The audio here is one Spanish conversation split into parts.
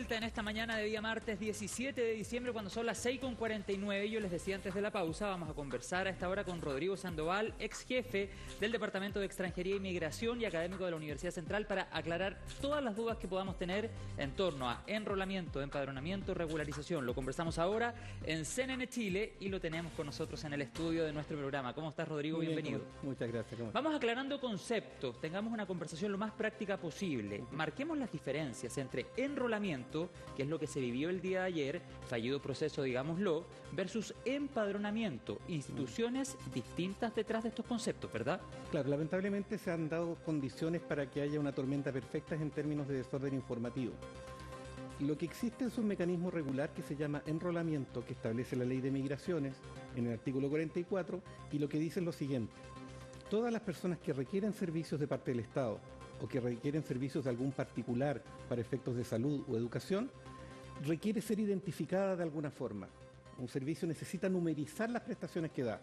vuelta en esta mañana de día martes 17 de diciembre, cuando son las 6:49. Yo les decía antes de la pausa, vamos a conversar a esta hora con Rodrigo Sandoval, ex jefe del Departamento de Extranjería y Migración y académico de la Universidad Central, para aclarar todas las dudas que podamos tener en torno a enrolamiento, empadronamiento, regularización. Lo conversamos ahora en CNN Chile y lo tenemos con nosotros en el estudio de nuestro programa. ¿Cómo estás, Rodrigo? Muy bien, bienvenido. Muchas gracias. Vamos aclarando conceptos, tengamos una conversación lo más práctica posible. Marquemos las diferencias entre enrolamiento, que es lo que se vivió el día de ayer, fallido proceso, digámoslo, versus empadronamiento. Instituciones distintas detrás de estos conceptos, ¿verdad? Claro, lamentablemente se han dado condiciones para que haya una tormenta perfecta en términos de desorden informativo. Lo que existe es un mecanismo regular que se llama enrolamiento, que establece la Ley de Migraciones en el artículo 44, y lo que dice es lo siguiente: todas las personas que requieren servicios de parte del Estado o que requieren servicios de algún particular para efectos de salud o educación, requiere ser identificada de alguna forma. Un servicio necesita numerizar las prestaciones que da.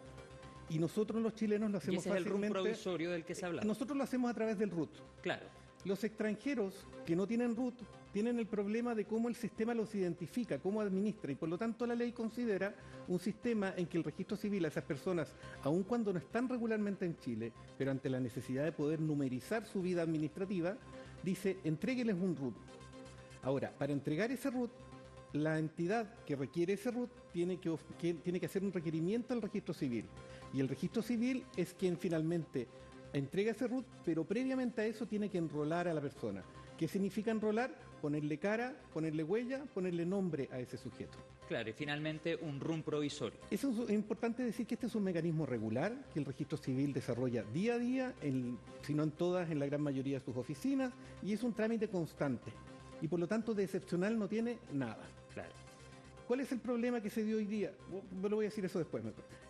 Y nosotros los chilenos lo hacemos fácilmente. Y ese es el RUT provisorio del que se habla. Nosotros lo hacemos a través del RUT. Claro. Los extranjeros que no tienen RUT tienen el problema de cómo el sistema los identifica, cómo administra, y por lo tanto la ley considera un sistema en que el registro civil a esas personas, aun cuando no están regularmente en Chile, pero ante la necesidad de poder numerizar su vida administrativa, dice: entrégueles un RUT. Ahora, para entregar ese RUT, la entidad que requiere ese RUT tiene que hacer un requerimiento al registro civil, y el registro civil es quien finalmente entrega ese RUT, pero previamente a eso tiene que enrolar a la persona. ¿Qué significa enrolar? Ponerle cara, ponerle huella, ponerle nombre a ese sujeto. Claro, y finalmente un RUT provisorio. Eso es importante decir, que este es un mecanismo regular que el registro civil desarrolla día a día, si no en todas, en la gran mayoría de sus oficinas, y es un trámite constante. Y por lo tanto de excepcional no tiene nada. Claro. ¿Cuál es el problema que se dio hoy día? Yo lo voy a decir eso después.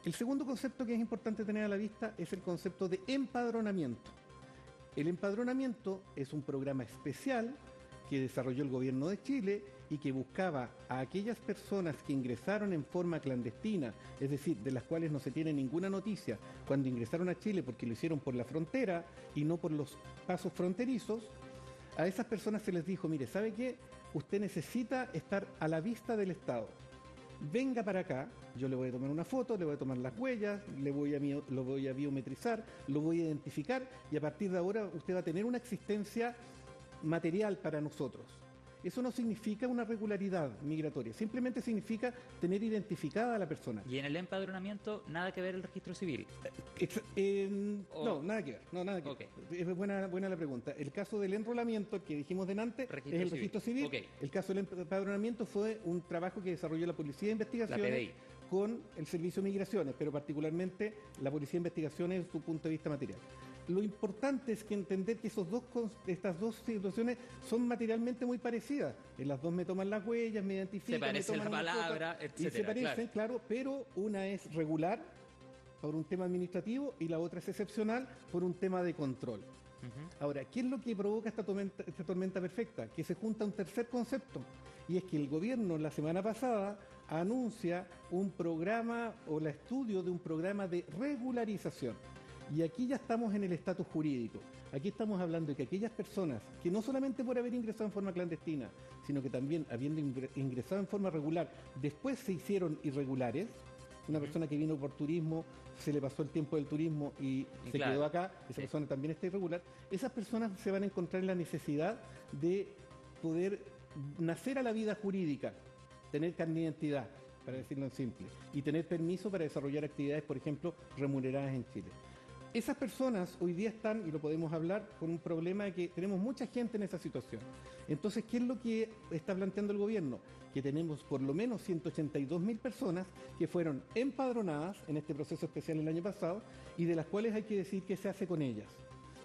El segundo concepto que es importante tener a la vista es el concepto de empadronamiento. El empadronamiento es un programa especial que desarrolló el gobierno de Chile y que buscaba a aquellas personas que ingresaron en forma clandestina, es decir, de las cuales no se tiene ninguna noticia cuando ingresaron a Chile porque lo hicieron por la frontera y no por los pasos fronterizos. A esas personas se les dijo: mire, ¿sabe qué? Usted necesita estar a la vista del Estado. Venga para acá, yo le voy a tomar una foto, le voy a tomar las huellas, lo voy a biometrizar, lo voy a identificar, y a partir de ahora usted va a tener una existencia material para nosotros. Eso no significa una regularidad migratoria, simplemente significa tener identificada a la persona. ¿Y en el empadronamiento nada que ver el registro civil? No, nada que ver. No, nada que ver. Es buena la pregunta. El caso del enrolamiento que dijimos delante es el registro civil. El caso del empadronamiento fue un trabajo que desarrolló la Policía de Investigaciones con el Servicio de Migraciones, pero particularmente la Policía de Investigaciones desde su punto de vista material. Lo importante es que entender que estas dos situaciones son materialmente muy parecidas. En las dos me toman las huellas, me identifican, se parece me toman la palabra, etcétera. Y se parecen, claro, pero una es regular por un tema administrativo y la otra es excepcional por un tema de control. Ahora, ¿qué es lo que provoca esta tormenta perfecta? Que se junta un tercer concepto, y es que el gobierno la semana pasada anuncia un programa o el estudio de un programa de regularización. Y aquí ya estamos en el estatus jurídico. Aquí estamos hablando de que aquellas personas que no solamente por haber ingresado en forma clandestina, sino que también habiendo ingresado en forma regular, después se hicieron irregulares. Una persona que vino por turismo, se le pasó el tiempo del turismo y se quedó acá, esa persona también está irregular. Esas personas se van a encontrar en la necesidad de poder nacer a la vida jurídica, tener carnet de identidad, para decirlo en simple, y tener permiso para desarrollar actividades, por ejemplo, remuneradas en Chile. Esas personas hoy día están, y lo podemos hablar, con un problema de que tenemos mucha gente en esa situación. Entonces, ¿qué es lo que está planteando el gobierno? Que tenemos por lo menos 182.000 personas que fueron empadronadas en este proceso especial el año pasado, y de las cuales hay que decir qué se hace con ellas.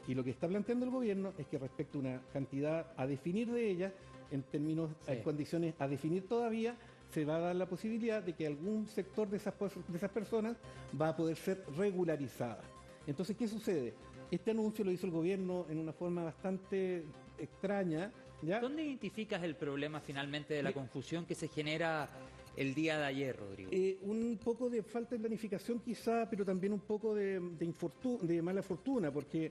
Y lo que está planteando el gobierno es que respecto a una cantidad a definir de ellas, en términos, en condiciones a definir todavía, se va a dar la posibilidad de que algún sector de esas personas va a poder ser regularizada. Entonces, ¿qué sucede? Este anuncio lo hizo el gobierno en una forma bastante extraña, ¿ya? ¿Dónde identificas el problema finalmente de la confusión que se genera el día de ayer, Rodrigo? Un poco de falta de planificación quizá, pero también un poco de mala fortuna, porque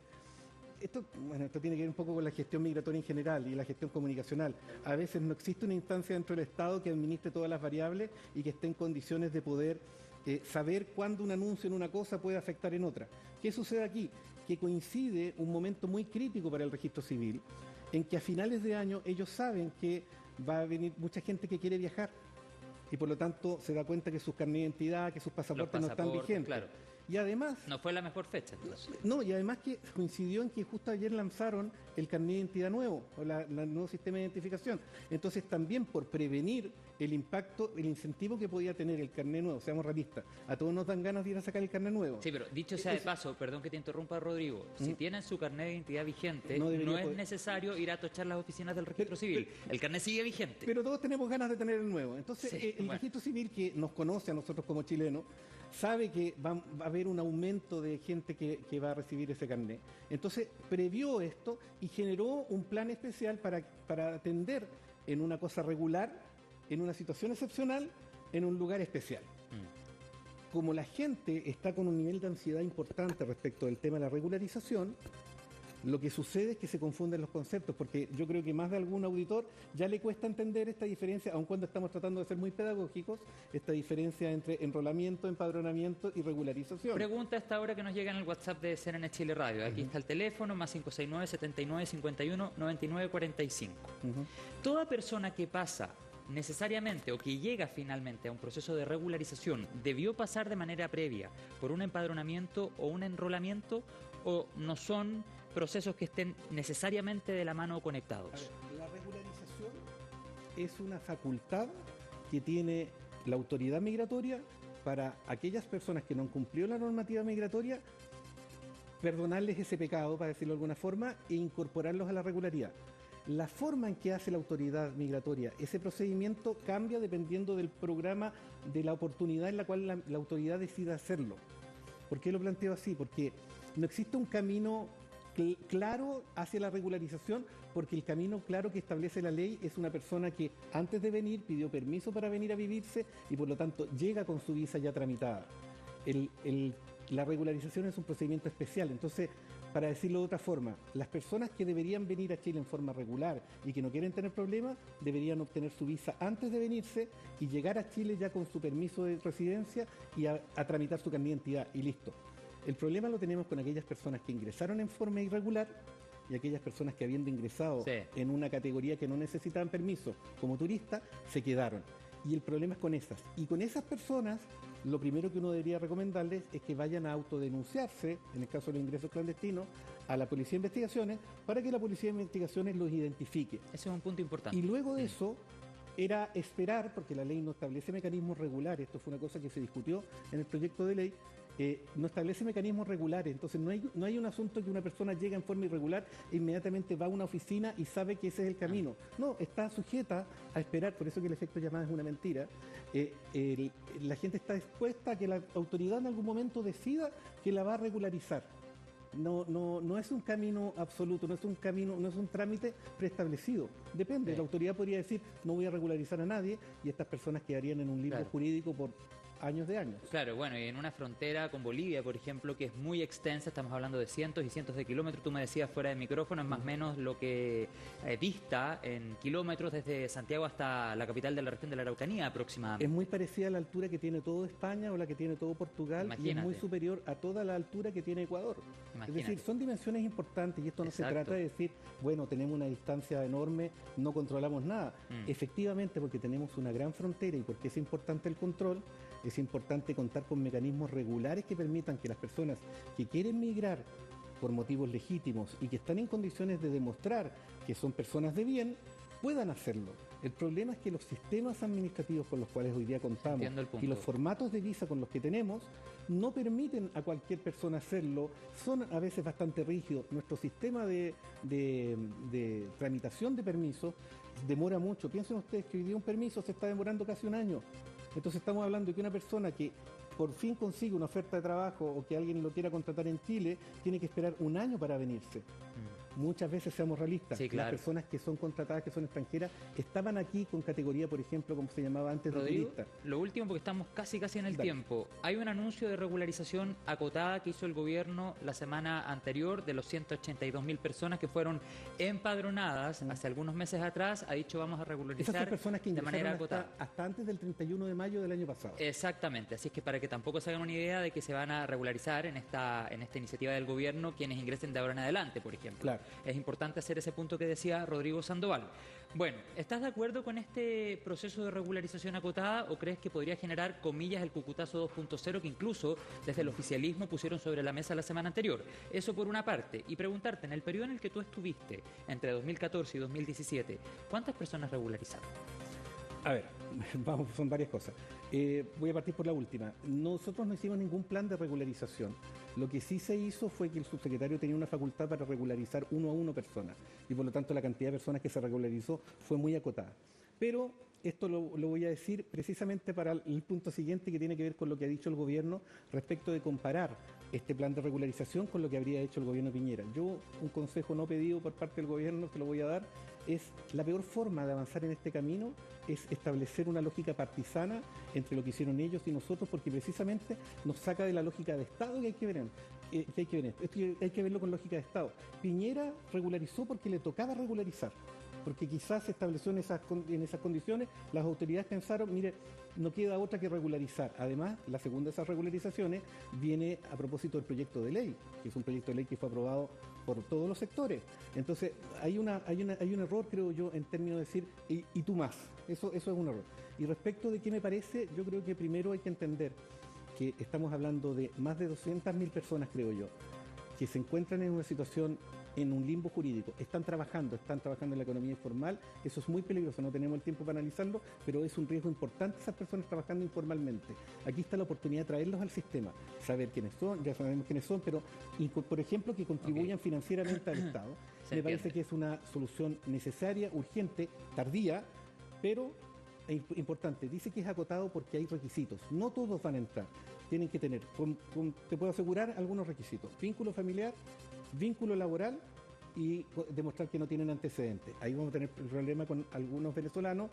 esto tiene que ver un poco con la gestión migratoria en general y la gestión comunicacional. A veces no existe una instancia dentro del Estado que administre todas las variables y que esté en condiciones de poder saber cuándo un anuncio en una cosa puede afectar en otra. ¿Qué sucede aquí? Que coincide un momento muy crítico para el registro civil, en que a finales de año ellos saben que va a venir mucha gente que quiere viajar y por lo tanto se da cuenta que sus carnet de identidad, que sus pasaportes no están vigentes. Claro. Y además... No fue la mejor fecha, entonces. No, y además que coincidió en que justo ayer lanzaron el carnet de identidad nuevo, o el nuevo sistema de identificación. Entonces también por prevenir el impacto, el incentivo que podía tener el carnet nuevo, seamos realistas, a todos nos dan ganas de ir a sacar el carnet nuevo. Sí, pero dicho sea de paso, perdón que te interrumpa, Rodrigo, si tienen su carnet de identidad vigente, no es necesario ir a tochar las oficinas del registro civil. El carnet sigue vigente. Pero todos tenemos ganas de tener el nuevo. Entonces, el registro civil que nos conoce a nosotros como chilenos, sabe que va a haber un aumento de gente que va a recibir ese carnet. Entonces, previó esto y generó un plan especial para atender en una cosa regular, en una situación excepcional, en un lugar especial. Como la gente está con un nivel de ansiedad importante respecto del tema de la regularización, lo que sucede es que se confunden los conceptos, porque yo creo que más de algún auditor ya le cuesta entender esta diferencia, aun cuando estamos tratando de ser muy pedagógicos, esta diferencia entre enrolamiento, empadronamiento y regularización. Pregunta hasta ahora que nos llega en el WhatsApp de CNN Chile Radio. Aquí está el teléfono, más 569 79 51 99 45. Toda persona que pasa necesariamente o que llega finalmente a un proceso de regularización debió pasar de manera previa por un empadronamiento o un enrolamiento, o no son procesos que estén necesariamente de la mano o conectados. La regularización es una facultad que tiene la autoridad migratoria para aquellas personas que no han cumplido la normativa migratoria, perdonarles ese pecado, para decirlo de alguna forma, e incorporarlos a la regularidad. La forma en que hace la autoridad migratoria ese procedimiento cambia dependiendo del programa, de la oportunidad en la cual la autoridad decida hacerlo. ¿Por qué lo planteo así? Porque no existe un camino claro hacia la regularización, porque el camino claro que establece la ley es una persona que antes de venir pidió permiso para venir a vivirse y por lo tanto llega con su visa ya tramitada. La regularización es un procedimiento especial. Entonces, para decirlo de otra forma, las personas que deberían venir a Chile en forma regular y que no quieren tener problemas, deberían obtener su visa antes de venirse y llegar a Chile ya con su permiso de residencia y a tramitar su carnet de identidad y listo. El problema lo tenemos con aquellas personas que ingresaron en forma irregular y aquellas personas que habiendo ingresado en una categoría que no necesitaban permiso como turista, se quedaron. Y el problema es con esas. Y con esas personas, lo primero que uno debería recomendarles es que vayan a autodenunciarse, en el caso de los ingresos clandestinos, a la Policía de Investigaciones, para que la Policía de Investigaciones los identifique. Ese es un punto importante. Y luego de eso, era esperar, porque la ley no establece mecanismos regulares, esto fue una cosa que se discutió en el proyecto de ley, no establece mecanismos regulares, entonces no hay un asunto que una persona llega en forma irregular e inmediatamente va a una oficina y sabe que ese es el camino. No, está sujeta a esperar, por eso que el efecto llamada es una mentira. La gente está expuesta a que la autoridad en algún momento decida que la va a regularizar. No es un camino absoluto, no es un trámite preestablecido. Depende, la autoridad podría decir no voy a regularizar a nadie y estas personas quedarían en un limbo jurídico por años de años. Claro, bueno, y en una frontera con Bolivia, por ejemplo, que es muy extensa, estamos hablando de cientos y cientos de kilómetros, tú me decías fuera de micrófono, es más o menos lo que dista en kilómetros desde Santiago hasta la capital de la región de la Araucanía aproximadamente. Es muy parecida a la altura que tiene todo España o la que tiene todo Portugal. Imagínate. Y es muy superior a toda la altura que tiene Ecuador. Imagínate. Es decir, son dimensiones importantes y esto no se trata de decir, bueno, tenemos una distancia enorme, no controlamos nada. Efectivamente, porque tenemos una gran frontera y porque es importante el control, es importante contar con mecanismos regulares que permitan que las personas que quieren migrar por motivos legítimos y que están en condiciones de demostrar que son personas de bien, puedan hacerlo. El problema es que los sistemas administrativos con los cuales hoy día contamos y los formatos de visa con los que tenemos no permiten a cualquier persona hacerlo, son a veces bastante rígidos. Nuestro sistema de tramitación de permisos demora mucho. Piensen ustedes que hoy día un permiso se está demorando casi un año. Entonces estamos hablando de que una persona que por fin consigue una oferta de trabajo o que alguien lo quiera contratar en Chile, tiene que esperar un año para venirse. muchas veces seamos realistas. Sí, claro. Las personas que son contratadas, que son extranjeras, estaban aquí con categoría, por ejemplo, como se llamaba antes, Rodrigo, de turista. lo último, porque estamos casi en el Dale. tiempo. Hay un anuncio de regularización acotada que hizo el gobierno la semana anterior de los 182.000 personas que fueron empadronadas hace algunos meses atrás. Ha dicho vamos a Esas regularizar son personas que de manera ingresaron acotada. hasta antes del 31 de mayo del año pasado. Exactamente, así es que para que tampoco se hagan una idea de que se van a regularizar en esta iniciativa del gobierno quienes ingresen de ahora en adelante, por ejemplo. Claro. Es importante hacer ese punto que decía Rodrigo Sandoval. Bueno, ¿estás de acuerdo con este proceso de regularización acotada o crees que podría generar, comillas, el cucutazo 2.0 que incluso desde el oficialismo pusieron sobre la mesa la semana anterior? Eso por una parte. Y preguntarte, en el periodo en el que tú estuviste, entre 2014 y 2017, ¿cuántas personas regularizaron? A ver, vamos, son varias cosas. Voy a partir por la última. Nosotros no hicimos ningún plan de regularización. Lo que sí se hizo fue que el subsecretario tenía una facultad para regularizar 1 a 1 personas y por lo tanto la cantidad de personas que se regularizó fue muy acotada. Pero esto lo voy a decir precisamente para el punto siguiente que tiene que ver con lo que ha dicho el gobierno respecto de comparar este plan de regularización con lo que habría hecho el gobierno Piñera. Yo, un consejo no pedido por parte del gobierno, que lo voy a dar, es la peor forma de avanzar en este camino es establecer una lógica partisana entre lo que hicieron ellos y nosotros, porque precisamente nos saca de la lógica de Estado que hay que ver en esto. Hay que verlo con lógica de Estado. Piñera regularizó porque le tocaba regularizar, porque quizás se estableció en esas condiciones, las autoridades pensaron, mire, no queda otra que regularizar. Además, la segunda de esas regularizaciones viene a propósito del proyecto de ley, que es un proyecto de ley que fue aprobado por todos los sectores. Entonces, hay un error, creo yo, en términos de decir, y tú más. Eso es un error. Y respecto de qué me parece, yo creo que primero hay que entender que estamos hablando de más de 200.000 personas, creo yo, que se encuentran en una situación, en un limbo jurídico, están trabajando en la economía informal. Eso es muy peligroso, no tenemos el tiempo para analizarlo, pero es un riesgo importante esas personas trabajando informalmente. Aquí está la oportunidad de traerlos al sistema, saber quiénes son, ya sabemos quiénes son, pero por ejemplo que contribuyan financieramente al Estado. Me parece que es una solución necesaria, urgente, tardía, pero importante. Dice que es acotado porque hay requisitos, no todos van a entrar. Tienen que tener, te puedo asegurar, algunos requisitos: vínculo familiar, vínculo laboral y demostrar que no tienen antecedentes. Ahí vamos a tener problema con algunos venezolanos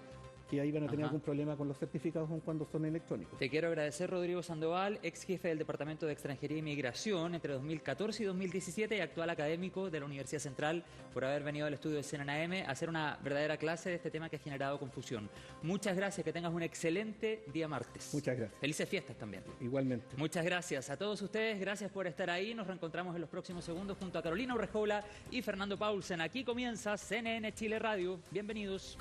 que ahí van a tener algún problema con los certificados aun cuando son electrónicos. Te quiero agradecer, Rodrigo Sandoval, ex jefe del Departamento de Extranjería y Migración entre 2014 y 2017 y actual académico de la Universidad Central, por haber venido al estudio de CNN AM a hacer una verdadera clase de este tema que ha generado confusión. Muchas gracias, que tengas un excelente día martes. Muchas gracias. Felices fiestas también. Igualmente. Muchas gracias a todos ustedes, gracias por estar ahí. Nos reencontramos en los próximos segundos junto a Carolina Urrejola y Fernando Paulsen. Aquí comienza CNN Chile Radio. Bienvenidos.